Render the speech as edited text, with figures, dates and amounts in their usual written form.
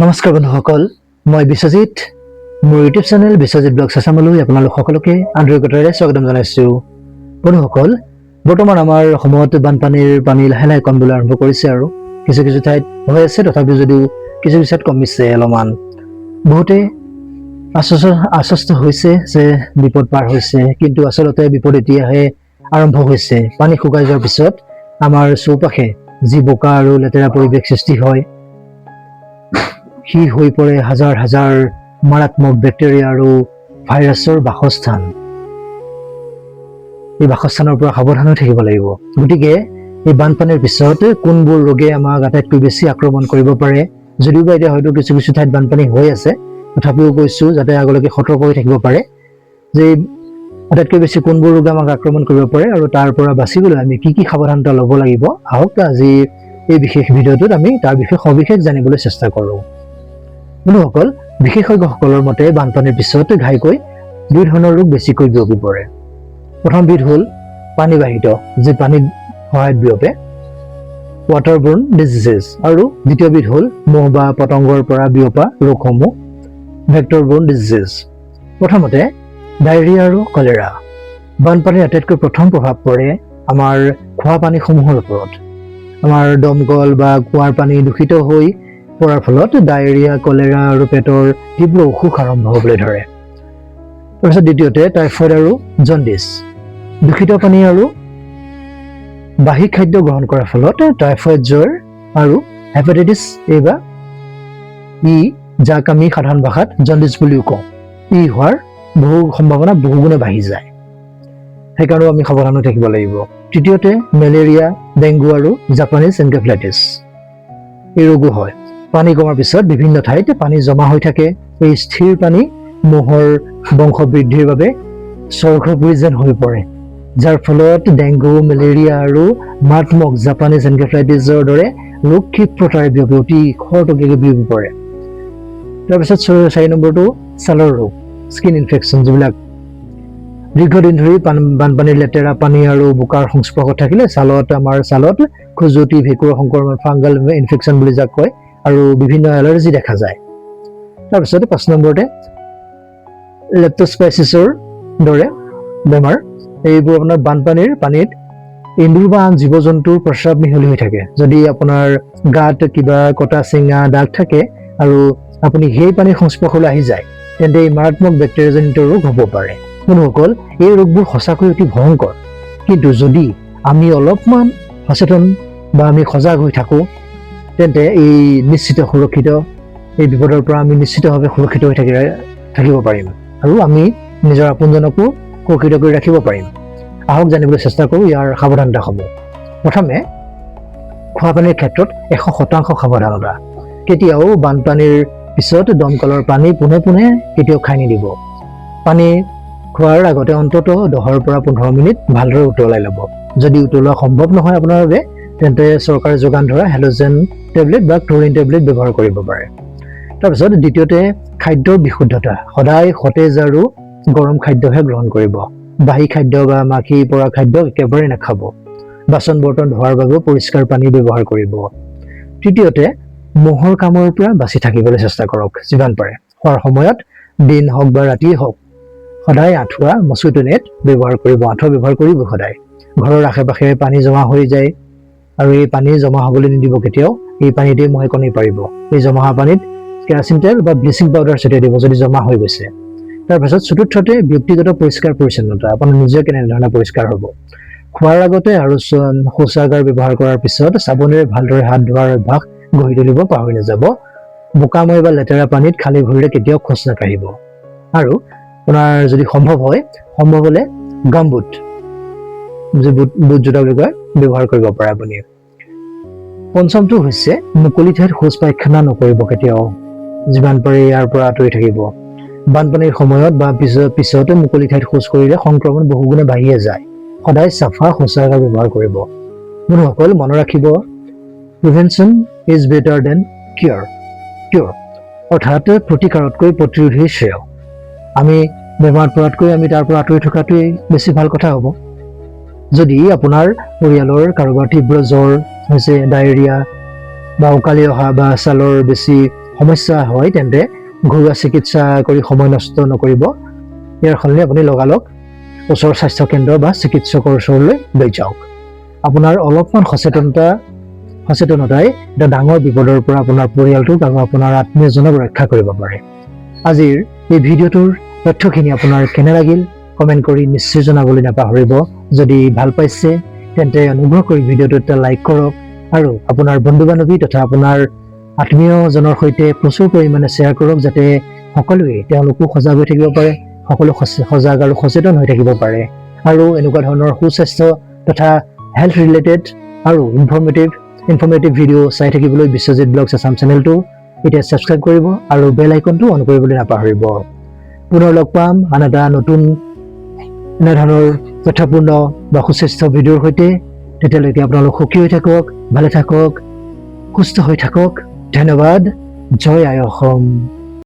নমস্কাৰ বন্ধুসকল, মই বিশ্বজিৎ। মোৰ ইউটিউব চেনেল বিশ্বজিৎ ব্লগ চাচামলৈ আপোনালোক সকলোকে আন্তৰিকতাৰে স্বাগতম জনাইছোঁ। বন্ধুসকল, বৰ্তমান আমাৰ অসমত বানপানীৰ পানী লাহে লাহে কমিবলৈ আৰম্ভ কৰিছে আৰু কিছু কিছু ঠাইত হৈ আছে, তথাপিও যদিও কিছু কিছু ঠাইত কমিছে অলপমান। বহুতে আশ্বস্ত হৈছে যে বিপদ পাৰ হৈছে, কিন্তু আচলতে বিপদ এতিয়াহে আৰম্ভ হৈছে। পানী শুকাই যোৱাৰ পিছত আমাৰ চৌপাশে যি বোকা আৰু লেতেৰা পৰিৱেশ সৃষ্টি হয়, সি হৈ পৰে হাজাৰ হাজাৰ মাৰাত্মক বেক্টেৰিয়া আৰু ভাইৰাছৰ বাসস্থান। এই বাসস্থানৰ পৰা সাৱধান হৈ থাকিব লাগিব। গতিকে এই বানপানীৰ পিছত কোনবোৰ ৰোগে আমাক আটাইতকৈ বেছি আক্ৰমণ কৰিব পাৰে, যদিও বা এতিয়া হয়তো কিছু কিছু ঠাইত বানপানী হৈ আছে, তথাপিও কৈছোঁ যাতে আগলৈকে সতৰ্ক হৈ থাকিব পাৰে যে আটাইতকৈ বেছি কোনবোৰ ৰোগে আমাক আক্ৰমণ কৰিব পাৰে আৰু তাৰ পৰা বাচিবলৈ আমি কি কি সাৱধানতা ল'ব লাগিব। আহক আজি এই বিশেষ ভিডিঅ'টোত আমি তাৰ বিষয়ে সবিশেষ জানিবলৈ চেষ্টা কৰোঁ। বন্ধুসকল, বিশেষজ্ঞসকলৰ মতে বানপানীৰ পিছত ঘাইকৈ দুই ধৰণৰ ৰোগ বেছিকৈ বিয়পি পৰে। প্ৰথম বিধ হ'ল পানীবাহিত, যি পানীত সহায়ত বিয়পে, ৱাটাৰবৰ্ন ডিজিজেছ, আৰু দ্বিতীয় বিধ হ'ল মহ বা পতংগৰ পৰা বিয়পা ৰোগসমূহ, ভেক্টৰবৰ্ন ডিজিজেছ। প্ৰথমতে ডায়েৰিয়া আৰু কলেৰা। বানপানীৰ আটাইতকৈ প্ৰথম প্ৰভাৱ পৰে আমাৰ খোৱা পানীসমূহৰ ওপৰত। আমাৰ দমকল বা কুঁৱাৰ পানী দূষিত হৈ পৰাৰ ফলত ডায়েৰিয়া, কলেৰা আৰু পেটৰ তীব্ৰ অসুখ আৰম্ভ হ'বলৈ ধৰে। তাৰপিছত দ্বিতীয়তে টাইফয়েড আৰু জণ্ডিছ। দূষিত পানী আৰু বাহী খাদ্য গ্ৰহণ কৰাৰ ফলত টাইফয়েড জ্বৰ আৰু হেপাটাইটিছ এ বা ই, যাক আমি সাধাৰণ ভাষাত জণ্ডিছ বুলিও কওঁ, ই হোৱাৰ সম্ভাৱনা বহুগুণে বাঢ়ি যায়। সেইকাৰণেও আমি সাৱধান হৈ থাকিব লাগিব। তৃতীয়তে মেলেৰিয়া, ডেংগু আৰু জাপানীজ এনকেফেলাইটিছ। এই ৰোগো হয়। পানী কমাৰ পিছত বিভিন্ন ঠাইত পানী জমা হৈ থাকে। এই স্থিৰ পানী মহৰ বংশ বৃদ্ধিৰ বাবে স্বৰ্গপুৰী যেন হৈ পৰে, যাৰ ফলত ডেংগু, মেলেৰিয়া আৰু মাৰাত্মক জাপানীজ এনকেফেলাইটিছৰ দৰে ৰোগ ক্ষিপ্ৰতাৰে বিয়পি অতি খৰতকীয়াকৈ বিয়পি পৰে। তাৰপিছত 4 নম্বৰটো ছালৰ ৰোগ, স্কিন ইনফেকশ্যন, যিবিলাক দীৰ্ঘদিন ধৰি বানপানীৰ লেতেৰা পানী আৰু বোকাৰ সংস্পৰ্শত থাকিলে আমাৰ ছালত খজুৱতি, ভেঁকুৰ সংক্ৰমণ, ফাংগাল ইনফেকশ্যন বুলি যাক কয়, আৰু বিভিন্ন এলাৰ্জি দেখা যায়। তাৰপিছত 5 নম্বৰতে লেপ্টস্পাইচিছৰ দৰে বেমাৰ। এইবোৰ আপোনাৰ বানপানীৰ পানীত এন্দুৰ বা আন জীৱ জন্তুৰ প্ৰস্ৰাৱ মিহলি হৈ থাকে। যদি আপোনাৰ গাত কিবা কটা চিঙা দাগ থাকে আৰু আপুনি সেই পানীৰ সংস্পৰ্শলৈ আহি যায়, তেন্তে এই মাৰাত্মক বেক্টেৰিয়াজনিত ৰোগ হ'ব পাৰে। বন্ধুসকল, এই ৰোগবোৰ সঁচাকৈ অতি ভয়ংকৰ, কিন্তু যদি আমি অলপমান সচেতন বা আমি সজাগ হৈ থাকোঁ, তেন্তে এই বিপদৰ পৰা আমি নিশ্চিতভাৱে সুৰক্ষিত হৈ থাকিব পাৰিম আৰু আমি নিজৰ আপোনজনকো সুৰক্ষিত কৰি ৰাখিব পাৰিম। আহক জানিবলৈ চেষ্টা কৰোঁ ইয়াৰ সাৱধানতাসমূহ। প্ৰথমে খোৱা পানীৰ ক্ষেত্ৰত 100% সাৱধানতা। কেতিয়াও বানপানীৰ পিছত দমকলৰ পানী পোনে পোনে কেতিয়াও খাই নিদিব। পানী খোৱাৰ আগতে অন্ততঃ 10 পৰা 15 মিনিট ভালদৰে উতলাই ল'ব। যদি উতলোৱা সম্ভৱ নহয় আপোনাৰ বাবে, তেন্তে চৰকাৰে যোগান ধৰা হেল'জেন টেবলেট বা ক্লৰিন টেবলেট ব্যৱহাৰ কৰিব পাৰে। তাৰপিছত দ্বিতীয়তে খাদ্যৰ বিশুদ্ধতা। সদায় সতেজ আৰু গৰম খাদ্যহে গ্ৰহণ কৰিব। বাহী খাদ্য বা মাখি পৰা খাদ্য একেবাৰে নাখাব। বাচন বৰ্তন ধোৱাৰ বাবেও পৰিষ্কাৰ পানী ব্যৱহাৰ কৰিব। তৃতীয়তে মহৰ কামোৰৰ পৰা বাচি থাকিবলৈ চেষ্টা কৰক যিমান পাৰে। খোৱাৰ সময়ত দিন হওক বা ৰাতিয়ে হওক, সদায় আঁঠুৱা, মস্কিটো নেট ব্যৱহাৰ কৰিব। আঁঠুৱা ব্যৱহাৰ কৰিব সদায়। ঘৰৰ আশে পাশে পানী জমা হৈ যায় আৰু এই পানী জমা হ'বলৈ নিদিব কেতিয়াও। এই পানীতে মহে কণী পাৰিব। এই জমা হোৱা পানীত কেৰাচিন তেল বা ব্লিচিং পাউডাৰ ছটিয়াই দিব যদি জমা হৈ গৈছে। তাৰপিছত চতুৰ্থতে ব্যক্তিগত পৰিষ্কাৰ পৰিচ্ছন্নতা। আপোনাৰ নিজে কেনেধৰণে পৰিষ্কাৰ হ'ব। খোৱাৰ আগতে আৰু শৌচাগাৰ ব্যৱহাৰ কৰাৰ পিছত চাবোনেৰে ভালদৰে হাত ধোৱাৰ অভ্যাস গঢ়ি তুলিব পাহৰি নাযাব। বোকাময় বা লেতেৰা পানীত খালী ভৰিৰে কেতিয়াও খোজ নাকাঢ়িব। আৰু আপোনাৰ যদি সম্ভৱ হ'লে গামবুট, যি বুট জোতা বুলি কয়, ব্যৱহাৰ কৰিব পাৰে আপুনি। পঞ্চমটো হৈছে মুকলি ঠাইত শৌচ পায়খানা নকৰিব কেতিয়াও। যিমান পাৰে ইয়াৰ পৰা আঁতৰি থাকিব। বানপানীৰ সময়ত বা পিছতে মুকলি ঠাইত শৌচ কৰিলে সংক্ৰমণ বহুগুণে বাঢ়িয়ে যায়। সদায় চাফা শৌচাগাৰ ব্যৱহাৰ কৰিব। বন্ধুসকল, মনত ৰাখিব, প্ৰিভেনশ্যন ইজ বেটাৰ দেন কিয়ৰ। অৰ্থাৎ প্ৰতিকাৰতকৈ প্ৰতিৰোধেই শ্ৰেয়। আমি বেমাৰত পৰাতকৈ আমি তাৰ পৰা আঁতৰি থকাটোৱেই বেছি ভাল কথা হ'ব। যদি আপোনাৰ পৰিয়ালৰ কাৰোবাৰ তীব্ৰ জ্বৰ হৈছে, ডায়েৰিয়া বা উকালি অহা বা ছালৰ বেছি সমস্যা হয় তেন্তে ঘৰুৱা চিকিৎসা কৰি সময় নষ্ট নকৰিব। ইয়াৰ সলনি আপুনি লগালগ ওচৰৰ স্বাস্থ্য কেন্দ্ৰ বা চিকিৎসকৰ ওচৰলৈ লৈ যাওক। আপোনাৰ অলপমান সচেতনতাই এটা ডাঙৰ বিপদৰ পৰা আপোনাৰ পৰিয়ালটোক আৰু আপোনাৰ আত্মীয়জনক ৰক্ষা কৰিব পাৰে। আজিৰ এই ভিডিঅ'টোৰ তথ্যখিনি আপোনাৰ কেনে লাগিল কমেণ্ট কৰি নিশ্চয় জনাবলৈ নাপাহৰিব। যদি ভাল পাইছে তেন্তে অনুগ্ৰহ কৰি ভিডিঅ'টো এটা লাইক কৰক আৰু আপোনাৰ বন্ধু বান্ধৱী তথা আপোনাৰ আত্মীয়জনৰ সৈতে প্ৰচুৰ পৰিমাণে শ্বেয়াৰ কৰক, যাতে সকলোৱে তেওঁলোকো সজাগ হৈ থাকিব পাৰে, সকলো সজাগ আৰু সচেতন হৈ থাকিব পাৰে আৰু এনেকুৱা ধৰণৰ সুস্বাস্থ্য তথা হেল্থ ৰিলেটেড আৰু ইনফৰ্মেটিভ ভিডিঅ' চাই থাকিবলৈ বিশ্বজিৎ ব্লগছ আছাম চেনেলটো এতিয়া ছাবস্ক্ৰাইব কৰিব আৰু বেল আইকনটো অন কৰিবলৈ নাপাহৰিব। পুনৰ লগ পাম আন এটা নতুন এনেধৰণৰ তথ্যপূৰ্ণ বা সুস্বাস্থ্য ভিডিঅ'ৰ সৈতে। তেতিয়ালৈকে আপোনালোক সুখী হৈ থাকক, ভালে থাকক, সুস্থ হৈ থাকক। ধন্যবাদ। জয় আই অসম।